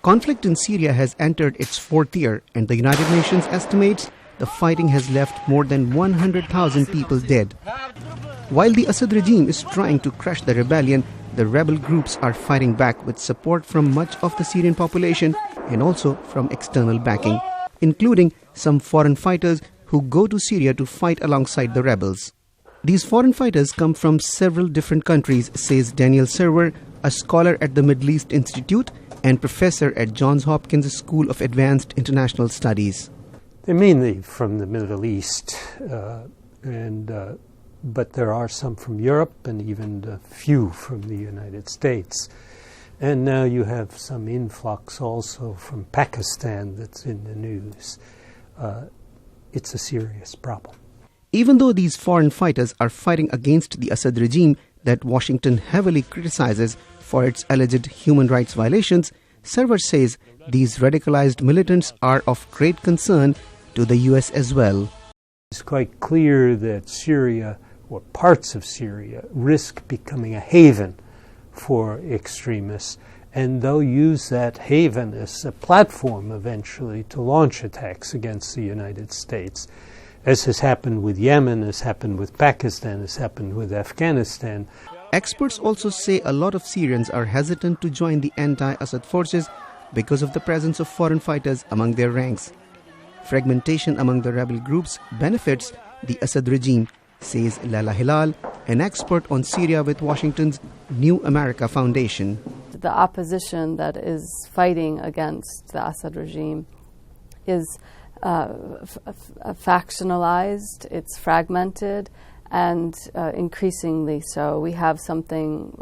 conflict in Syria has entered its fourth year, and the United Nations estimates the fighting has left more than 100,000 people dead. While the Assad regime is trying to crush the rebellion, the rebel groups are fighting back with support from much of the Syrian population and also from external backing, including some foreign fighters who go to Syria to fight alongside the rebels. These foreign fighters come from several different countries, says Daniel Serwer, a scholar at the Middle East Institute and professor at Johns Hopkins School of Advanced International Studies. They're mainly from the Middle East, but there are some from Europe and even a few from the United States. And now you have some influx also from Pakistan that's in the news. It's a serious problem. Even though these foreign fighters are fighting against the Assad regime that Washington heavily criticizes for its alleged human rights violations, Server says these radicalized militants are of great concern to the U.S. as well. It's quite clear that Syria, or parts of Syria, risk becoming a haven for extremists, and they'll use that haven as a platform eventually to launch attacks against the United States, as has happened with Yemen, has happened with Pakistan, has happened with Afghanistan. Experts also say a lot of Syrians are hesitant to join the anti-Assad forces because of the presence of foreign fighters among their ranks. Fragmentation among the rebel groups benefits the Assad regime, says Lala Hilal, an expert on Syria with Washington's New America Foundation. The opposition that is fighting against the Assad regime is factionalized, it's fragmented, and increasingly so. We have something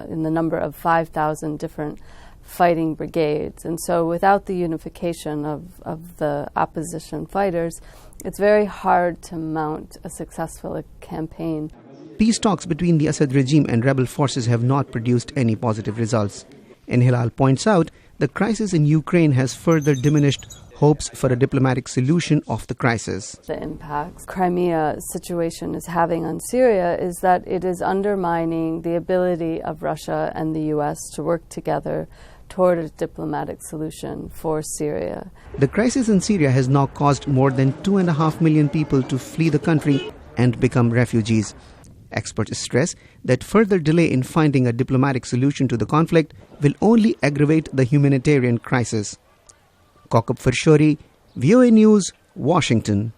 in the number of 5,000 different fighting brigades. And so without the unification of the opposition fighters, it's very hard to mount a successful campaign. Peace talks between the Assad regime and rebel forces have not produced any positive results. And Hilal points out the crisis in Ukraine has further diminished hopes for a diplomatic solution of the crisis. The impacts Crimea situation is having on Syria is that it is undermining the ability of Russia and the U.S. to work together toward a diplomatic solution for Syria. The crisis in Syria has now caused more than 2.5 million people to flee the country and become refugees. Experts stress that further delay in finding a diplomatic solution to the conflict will only aggravate the humanitarian crisis. Kokab Farshori, VOA News, Washington.